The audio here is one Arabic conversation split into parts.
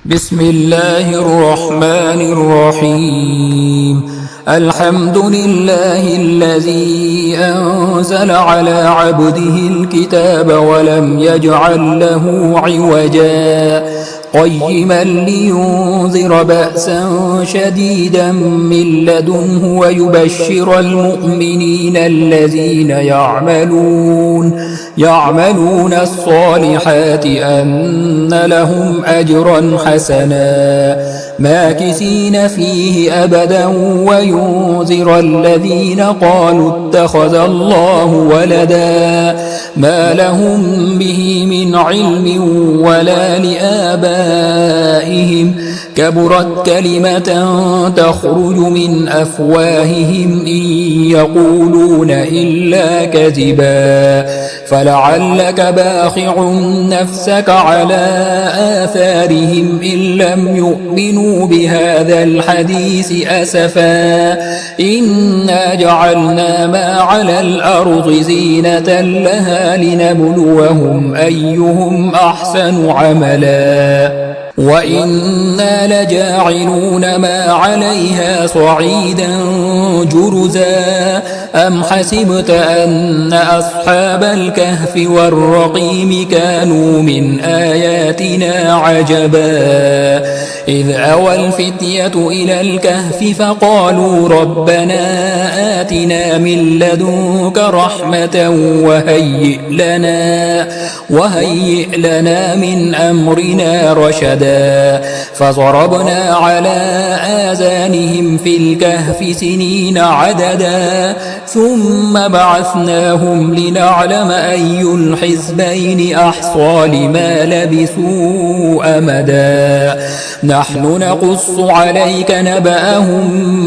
بسم الله الرحمن الرحيم. الحمد لله الذي أنزل على عبده الكتاب ولم يجعل له عوجا قيما لينذر بأسا شديدا من لدنه ويبشر المؤمنين الذين يعملون الصالحات أن لهم أجرا حسنا ماكثين فيه أبدا وينذر الذين قالوا اتخذ الله ولدا ما لهم به من علم ولا لآبائهم كبرت كلمة تخرج من أفواههم إن يقولون إلا كذبا فلعلك باخع نفسك على آثارهم إن لم يؤمنوا بهذا الحديث أسفا إنا جعلنا ما على الأرض زينة لها لنبلوهم أيهم أحسن عملا وإنا لجاعلون ما عليها صعيدا جرزا أم حسبت أن أصحاب الكهف والرقيم كانوا من آياتنا عجبا إذ أوى الفتية إلى الكهف فقالوا ربنا آتنا من لدنك رحمة وهيئ لنا من أمرنا رشدا فضربنا على آذانهم في الكهف سنين عددا ثم بعثناهم لنعلم أي الحزبين أحصى لما لبثوا أمدا نحن نقص عليك نبأهم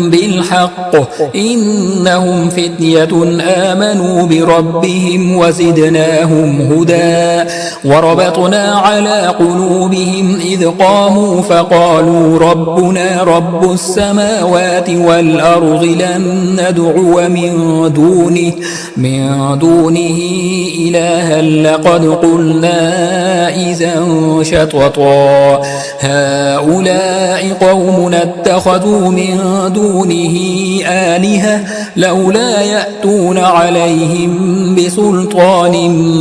بالحق إنهم فتية آمنوا بربهم وزدناهم هدى وربطنا على قلوبهم إذ قاموا فقالوا ربنا رب السماوات والأرض لن ندعو من دونه إلها لقد قلنا إذا شططا هؤلاء قوم اتخذوا من دونه آلهة لولا يأتون عليهم بسلطان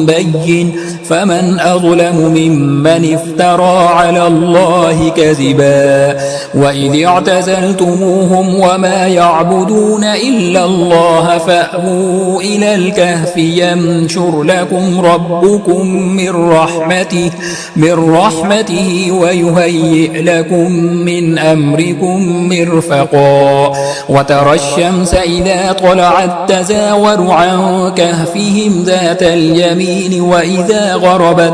بين فمن أظلم ممن افترى على الله كذبا وإذ اعتزلتموهم وما يعبدون إلا الله فأووا إلى الكهف ينشر لكم ربكم من رحمته ويهيئ لكم من أمركم مرفقا وترى الشمس إذا طلعت تزاور عن كهفهم ذات اليمين وإذا غربت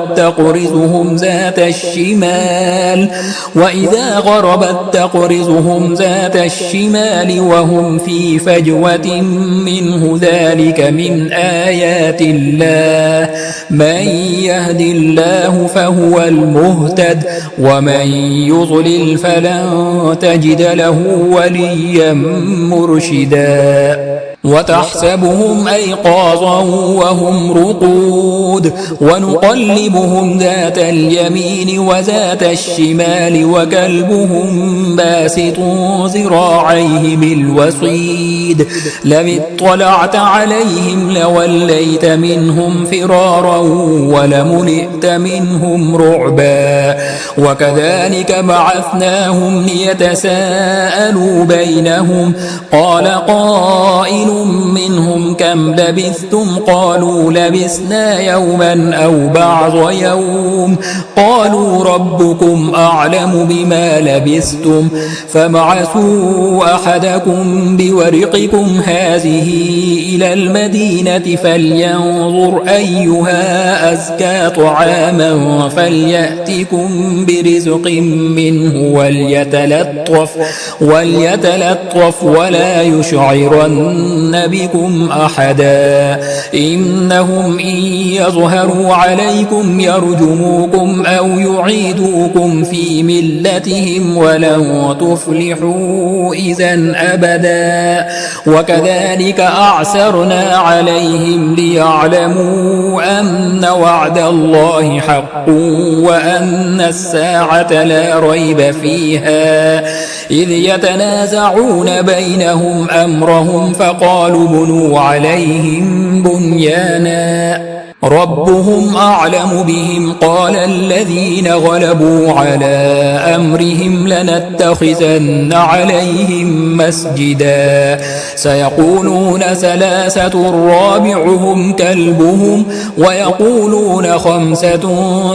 تقرضهم ذات الشمال وهم في فجوة منه ذلك من آيات الله من يهد الله فهو المهتد ومن يضلل فلن تجد له وليا مرشدا وتحسبهم أيقاظا وهم رقود ونقلبهم ذات اليمين وذات الشمال وكلبهم باسط ذراعيه بالوصيد لو اطلعت عليهم لوليت منهم فرارا ولملئت منهم رعبا وكذلك بعثناهم ليتساءلوا بينهم قال قائل منهم كم لبثتم قالوا لبثنا يوما أو بعض يوم قالوا ربكم أعلم بما لبثتم فابعثوا أحدكم بورقكم هذه إلى المدينة فلينظر أيها أزكى طعاما فليأتكم برزق منه وليتلطف ولا يشعرن يضرن بكم أحدا إنهم إن يظهروا عليكم يرجموكم أو يعيدوكم في ملتهم ولن تفلحوا إذا أبدا وكذلك أعسرنا عليهم ليعلموا أن وعد الله حق وأن الساعة لا ريب فيها إذ يتنازعون بينهم أمرهم فقالوا بنوا عليهم بنيانا ربهم أعلم بهم قال الذين غلبوا على أمرهم لنتخذن عليهم مسجدا سيقولون ثلاثة رابعهم كلبهم ويقولون خمسة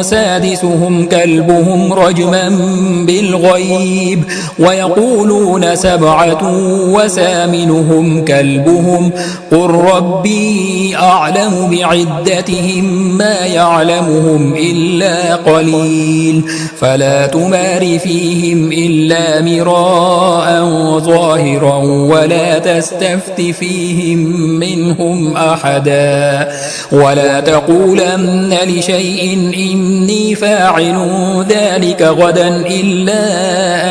سادسهم كلبهم رجما بالغيب ويقولون سبعة وثامنهم كلبهم قل ربي أعلم بعدتهم ما يعلمهم إلا قليل فلا تمار فيهم إلا مراء ظاهرا ولا تستفت فيهم منهم أحدا ولا تقولن لشيء إني فاعل ذلك غدا إلا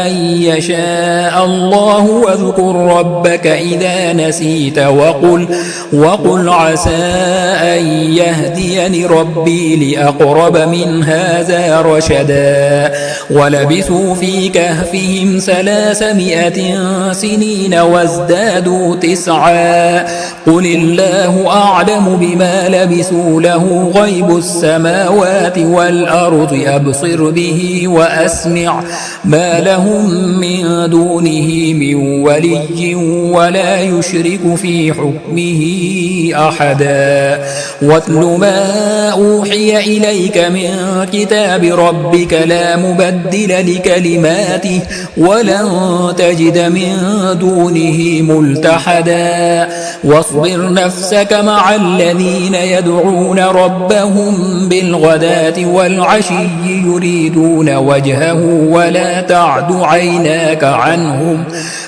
أن يشاء الله واذكر ربك إذا نسيت وقل عسى أن يهديني ربي لأقرب من هذا رشدا ولبثوا في كهفهم 300 سنين وازدادوا 9 قل الله أعلم بما لبثوا له غيب السماوات والأرض أبصر به وأسمع ما لهم من دونه من ولي ولا يشرك في حكمه أحدا واتل ما أوحي إليك من كتاب ربك لا مبدل لكلماته ولن تجد من دونه ملتحدا واصبر نفسك مع الذين يدعون ربهم بالغداة والعشي يريدون وجهه ولا تعد عيناك عنهم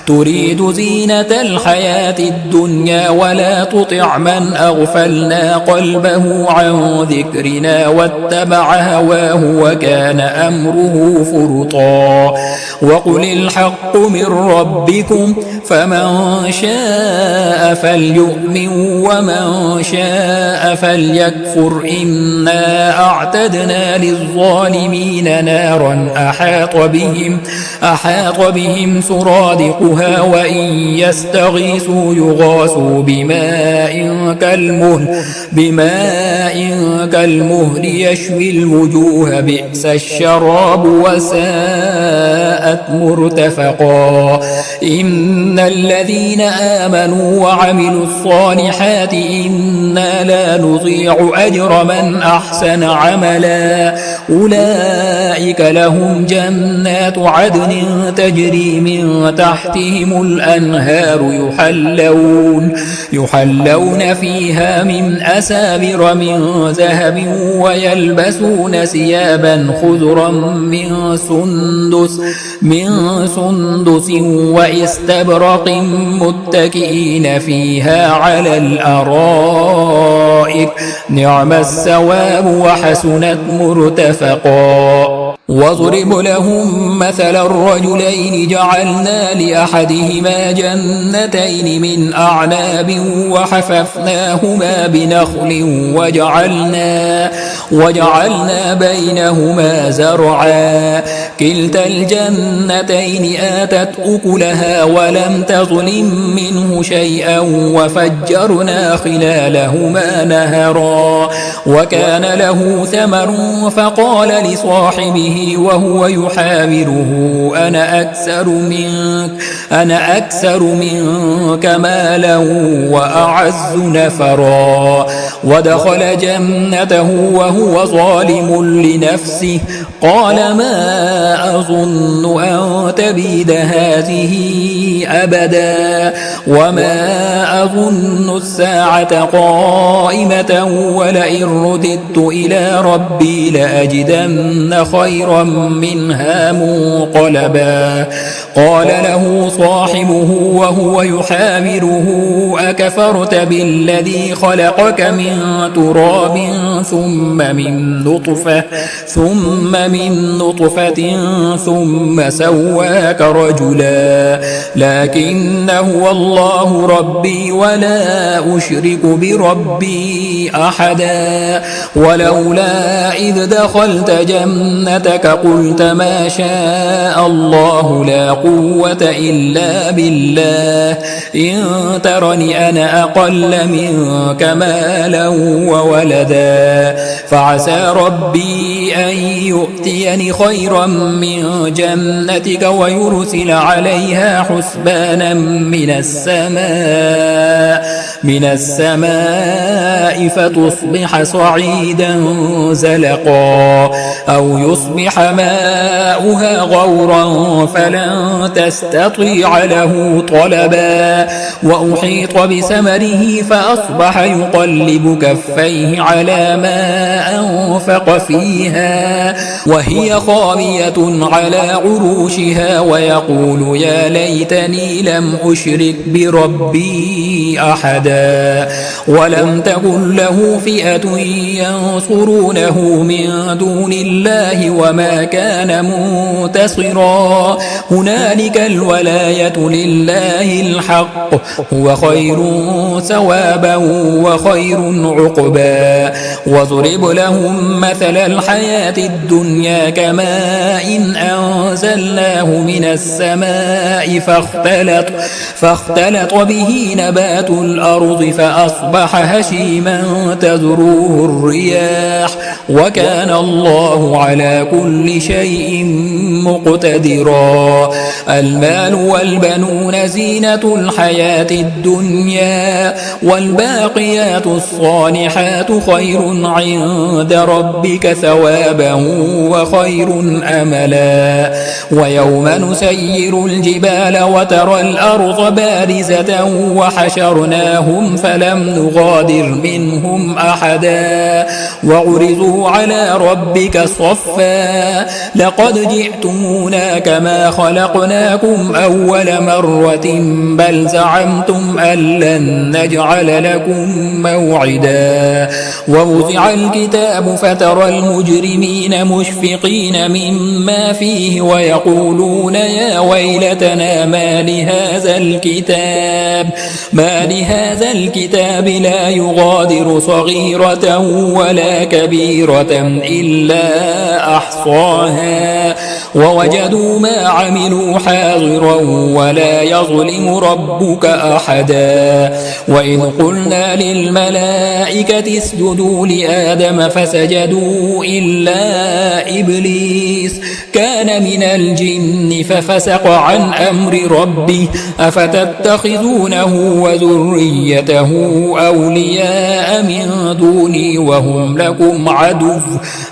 تريد زينة الحياة الدنيا ولا تطع من أغفلنا قلبه عن ذكرنا واتبع هواه وكان أمره فرطا وقل الحق من ربكم فمن شاء فليؤمن ومن شاء فليكفر إنا أعتدنا للظالمين نارا أحاط بهم سرادقها وإن يستغيثوا يغاثوا بماء كالمهل يشوي الوجوه بئس الشراب وساءت مرتفقا إن الذين آمنوا وعملوا الصالحات إنا لا نضيع أجر من أحسن عملا أولئك لهم جنات عدن تجري من تحتهم الأنهار يحلون فيها من أسابر من ذهب ويلبسون ثيابا خضرا من سندس واستبرق متكئين فيها على الأرائك نعم الثواب وحسنت مرتفقا واضرب لهم مثل الرجلين جعلنا لأحدهما جنتين من أعناب وحففناهما بنخل وجعلنا بينهما زرعا كلتا الجنتين آتت أكلها ولم تظلم منه شيئا وفجرنا خلالهما نهرا وكان له ثمر فقال لصاحبه وهو يحاوره أنا أكثر منك مالا وأعز نفرا ودخل جنته وهو ظالم لنفسه قال ما أظن أن تبيد هذه أبدا وما أظن الساعة قائمة ولئن رددت إلى ربي لأجدن خيرا منها منقلبا قال له صاحبه وهو يحاوره أكفرت بالذي خلقك من تراب ثم من نطفة ثم سواك رجلا لكن هو الله ربي ولا أشرك بربي أحدا ولولا إذ دخلت جنتك قلت ما شاء الله لا قوة إلا بالله إن ترني أنا أقل منك مالا وولدا فعسى ربي أن يؤتيني خيرا من جنتك ويرسل عليها حسبانا من السماء فتصبح صعيدا زلقا أو يصبح ماؤها غورا فلن تستطيع له طلبا وأحيط بثمره فأصبح يقلب كفيه على ما أنفق فيها وهي خاوية على عروشها ويقول يا ليتني لم أشرك بربي أحدا ولم تكن له فئة ينصرونه من دون الله وما كان منتصرا هنالك الولاية لله الحق هو خير ثوابا وخير عقبا واضرب لهم مثل الحياة الدنيا كماء أنزلناه من السماء فاختلط به نبات الأرض فأصبح هشيما تذروه الرياح وكان الله على كل شيء مقتدرا المال والبنون زينة الحياة الدنيا والباقيات الصالحات خير عند ربك ثوابا وخير أملا ويوم نسير الجبال وترى الأرض بارزة وحشرناهم فلم نغادر منهم أحدا وعرضوا على ربك صفا لقد جئتمونا كما خلقناكم أول مرة بل زعمتم أن لن نجعل لكم موعدا ووضع الكتاب فترى المجرمين مشفقين مما فيه ويقولون يا ويلتنا ما لهذا الكتاب لا يغادر صغيرة ولا كبيرة إلا أحصاها ووجدوا ما عملوا حاضرا ولا يظلم ربك أحدا وإذ قلنا للملائكة اسجدوا لآدم فسجدوا إلا إبليس كان من الجن ففسق عن أمر ربه أفتتخذونه وذريته أولياء من دوني وهم لكم عدو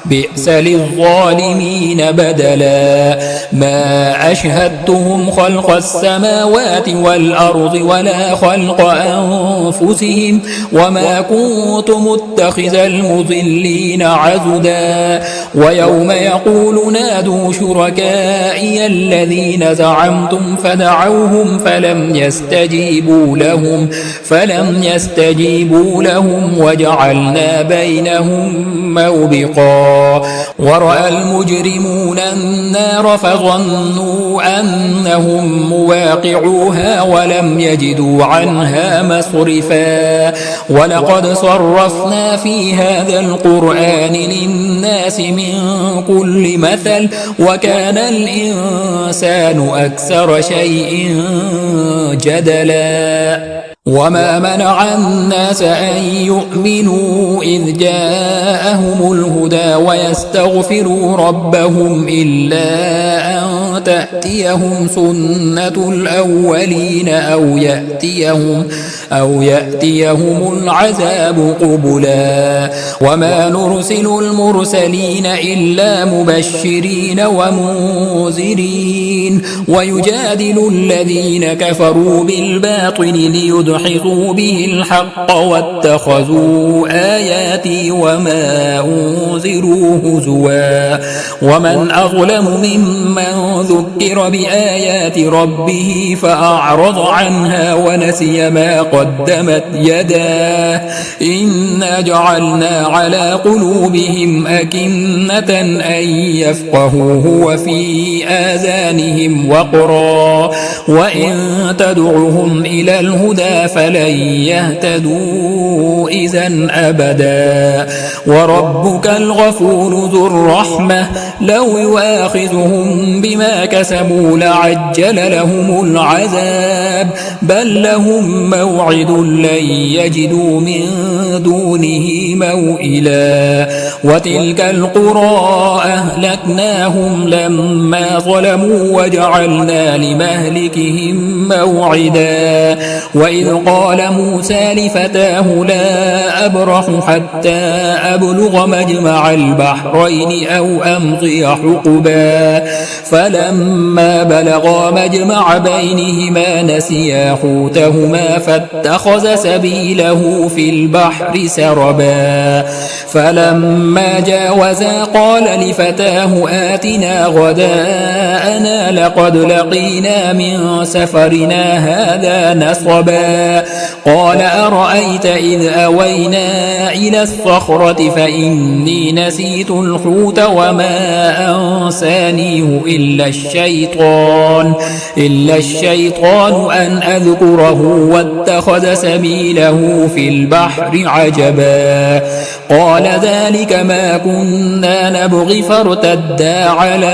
بئس للظالمين بدلا ما أشهدتهم خلق السماوات والأرض ولا خلق أنفسهم وما كنت متخذ المضلين عضدا ويوم يقول نادوا شركائي الذين زعمتم فدعوهم فلم يستجيبوا لهم وجعلنا بينهم موبقا ورأى المجرمون النار فظنوا أنهم مواقعوها ولم يجدوا عنها مصرفا ولقد صرفنا في هذا القرآن للناس من كل مثل وكان الإنسان أكثر شيء جدلا وما منع الناس أن يؤمنوا إذ جاءهم الهدى ويستغفروا ربهم إلا أن تأتيهم سنة الأولين أو يأتيهم العذاب قبلا وما نرسل المرسلين إلا مبشرين ومنذرين ويجادل الذين كفروا بالباطل ليدحضوا به الحق واتخذوا آياتي وما أنذروا هزوا ومن أظلم ممن ذكر بآيات ربه فأعرض عنها ونسي ما قدمت يداه إنا جعلنا على قلوبهم أكنة أن يفقهوه وفي آذانهم وقرا وإن تدعهم إلى الهدى فلن يهتدوا إذا أبدا وربك الغفور ذو الرحمة لو يؤاخذهم بما كسبوا لعجل لهم العذاب بل لهم موعد لن يجدوا من دونه موئلا وتلك القرى أهلكناهم لما ظلموا وجعلنا لمهلكهم موعدا وإذ قال موسى لفتاه لا أبرح حتى أبلغ مجمع البحرين أو أمضي حقبا فلما بلغا مجمع بينهما نسيا حوتهما فاتخذ سبيله في البحر سربا فلما جاوزا قال لفتاه آتنا غداءنا لقد لقينا من سفرنا هذا نصبا قال أرأيت إذ أوينا إلى الصخرة فإني نسيت الحوت وما أنسانيه إلا الشيطان أن أذكره واتخذ سبيله في البحر عجبا قال ذلك ما كنا نبغي فارتدا على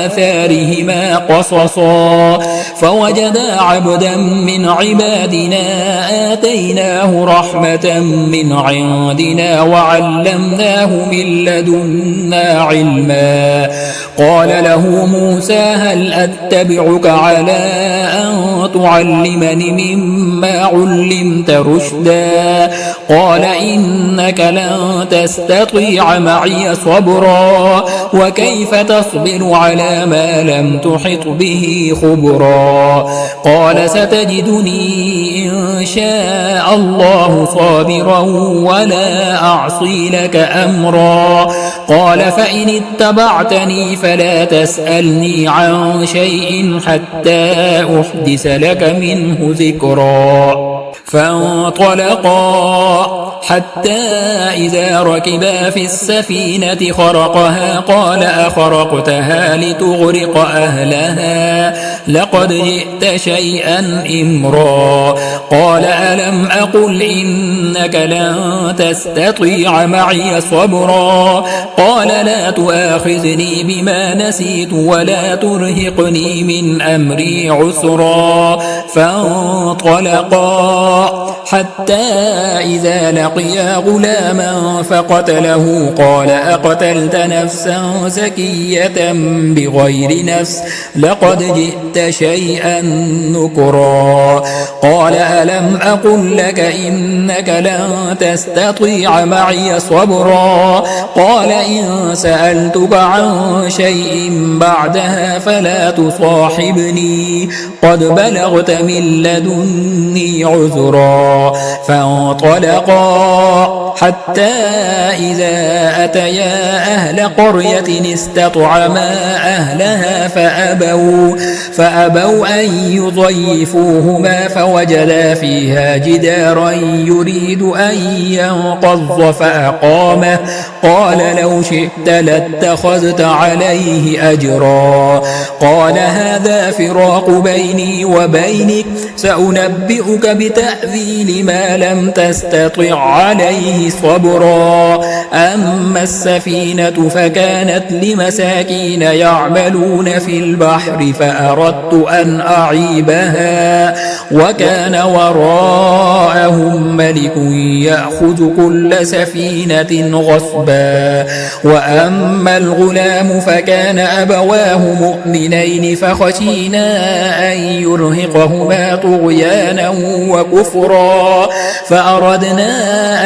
آثارهما قصصا فوجدا عبدا من عبادنا آتيناه رحمة من عندنا وعلمناه من لدنا علما قال له موسى هل أتبعك على أن تعلمني مما علمت رشدا قال إنك لن تستطيع معي صبرا وكيف تصبر على ما لم تحط به خبرا قال ستجدني إن شاء الله صابرا ولا أعصي لك أمرا قال فإن اتبعتني فلا تسألني عن شيء حتى أحدث لك منه ذكرا فانطلقا حتى إذا ركبا في السفينة خرقها قال أخرقتها لتغرق أهلها لقد جئت شيئا إمرا قال ألم أقل إنك لن تستطيع معي صبرا قال لا تؤاخذني بما نسيت ولا ترهقني من أمري عسرا فانطلقا حتى إذا لقيا غلاما فقتله قال أقتلت نفسا زكية بغير نفس لقد جئت شيئا نكرا قال ألم أقل لك إنك لن تستطيع معي صبرا قال إن سألتك عن شيء بعدها فلا تصاحبني قد بلغت من لدني عذرا فانطلقا حتى إذا أتيا أهل قرية استطعما أهلها فأبوا أن يضيفوهما فوجدا فيها جدارا يريد أن ينقض فأقامه قال لو شئت لاتخذت عليه أجرا قال هذا فراق بيني وبينك سأنبئك بتأويل ما لم تستطع عليه صبرا أما السفينة فكانت لمساكين يعملون في البحر فأردت أن أعيبها وكان وراءهم ملك يأخذ كل سفينة غصبا صبا. وأما الغلام فكان أبواه مؤمنين فخشينا أن يرهقهما طغيانا وكفرا فأردنا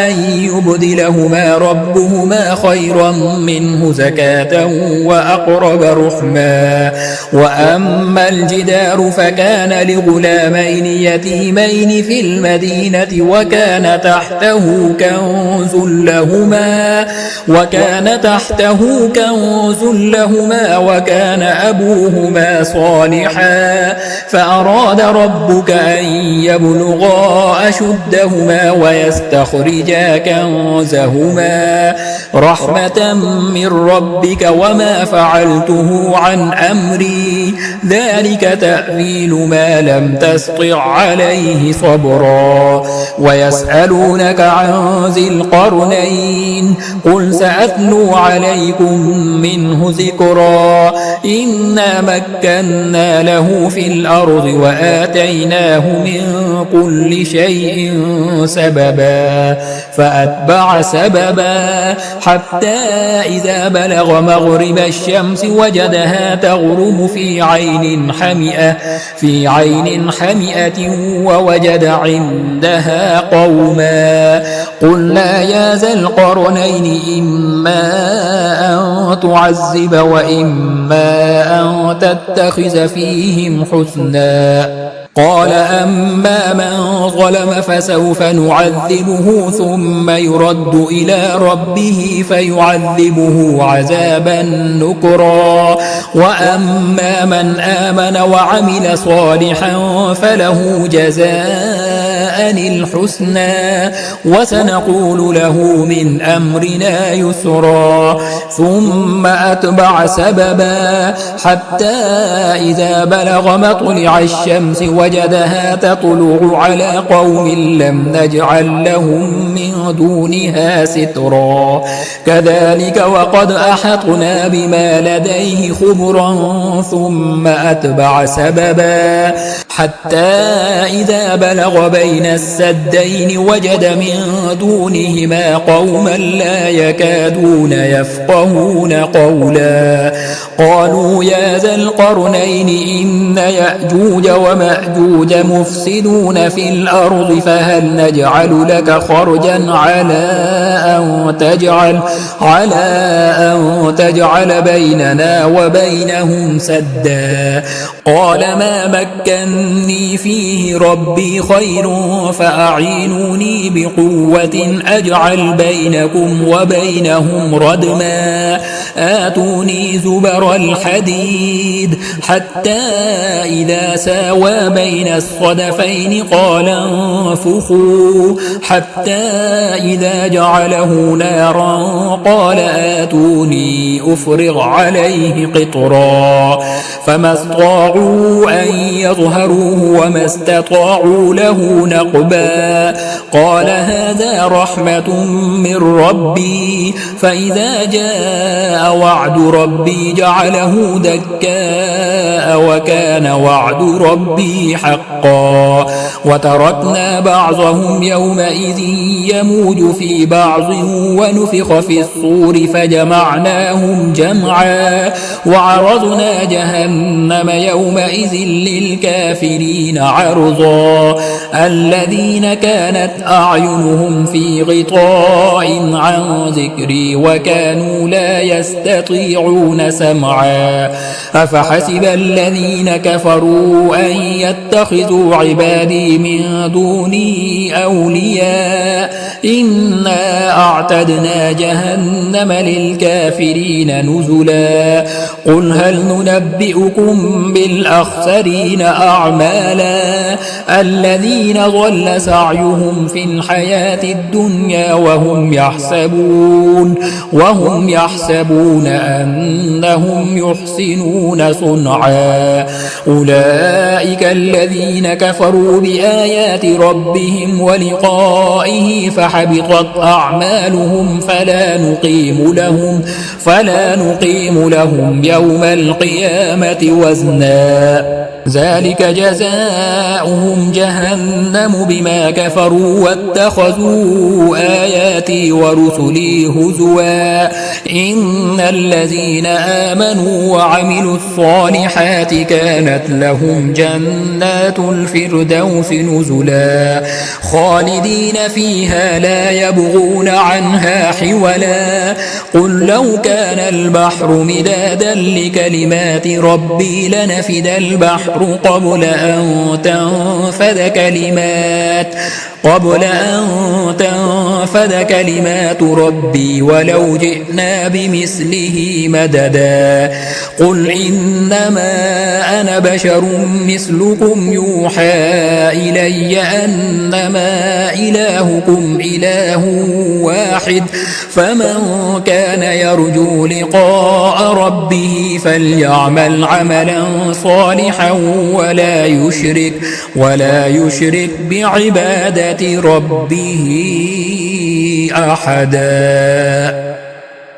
أن يبدلهما ربهما خيرا منه زكاة وأقرب رحما. وأما الجدار فكان لغلامين يتيمين في المدينة وكان تحته كنز لهما وكان أبوهما صالحا فأراد ربك أن يبلغا أشدهما ويستخرجا كنزهما رحمة من ربك وما فعلته عن أمري ذلك تأويل ما لم تسطع عليه صبرا. ويسألونك عن ذي القرنين قل سأتلو عليكم منه ذكرا إنا مكنا له في الأرض وآتيناه من كل شيء سببا فأتبع سببا حتى إذا بلغ مغرب الشمس وجدها تغرب في عين حمئة ووجد عندها قوما قلنا يا ذا القرنين إما أن تعذب وإما أن تتخذ فيهم حسنا قال أما من ظلم فسوف نعذبه ثم يرد إلى ربه فيعذبه عذابا نكرا وأما من آمن وعمل صالحا فله جزاء الحسنى وسنقول له من أمرنا يسرا ثم أتبع سببا حتى إذا بلغ مطلع الشمس وجدها تطلع على قوم لم نجعل لهم من دونها سترا كذلك وقد أحطنا بما لديه خبرا ثم أتبع سببا حتى إذا بلغ بين السدين وجد من دونهما قوما لا يكادون يفقهون قولا قالوا يا ذا القرنين إن يأجوج ومأجوج مفسدون في الأرض فهل نجعل لك خرجا على أن تجعل بيننا وبينهم سدا قال ما مكني فيه ربي خير فأعينوني بقوة أجعل بينكم وبينهم ردما آتوني زبر الحديد حتى إذا ساوى بين الصدفين قال انفخوا حتى إذا جعله نارا قال آتوني أفرغ عليه قطرا فما استطاعوا أن يظهروه وما استطاعوا له نقبا قال هذا رحمة من ربي فإذا جاء وعد ربي جعله دكاء وكان وعد ربي حقا وتركنا بعضهم يومئذ يموج في بعض ونفخ في الصور فجمعناهم جمعا وعرضنا جهنم يومئذ للكافرين عرضا الذين كانت أعينهم في غطاء عن ذكري وكانوا لا يستطيعون سمعا أفحسب الذين كفروا أن يتخذوا عبادي من دوني أولياء إنا أعتدنا جهنم للكافرين نزلا قل هل ننبئكم بالأخسرين أعمالا الذين ضل سعيهم في الحياة الدنيا وهم يحسبون أنهم يحسنون صنعا أولئك الذين كفروا بآيات ربهم ولقائه فحبطت أعمالهم فلا نقيم لهم يوم القيامة وزنا ذلك جزاؤهم جهنم بما كفروا واتخذوا آياتي ورسلي هزوا إن الذين آمنوا وعملوا الصالحات كانت لهم جنات الفردوس نزلا خالدين فيها لا يبغون عنها حولا قل لو كان البحر مدادا لكلمات ربي لنفد البحر قبل أن تنفد كلمات ربي ولو جئنا بمثله مددا قل إنما أنا بشر مثلكم يوحى إلي أنما إلهكم إله واحد فمن كان يرجو لقاء ربه فليعمل عملا صالحا ولا يشرك بعبادة ربه أحدا.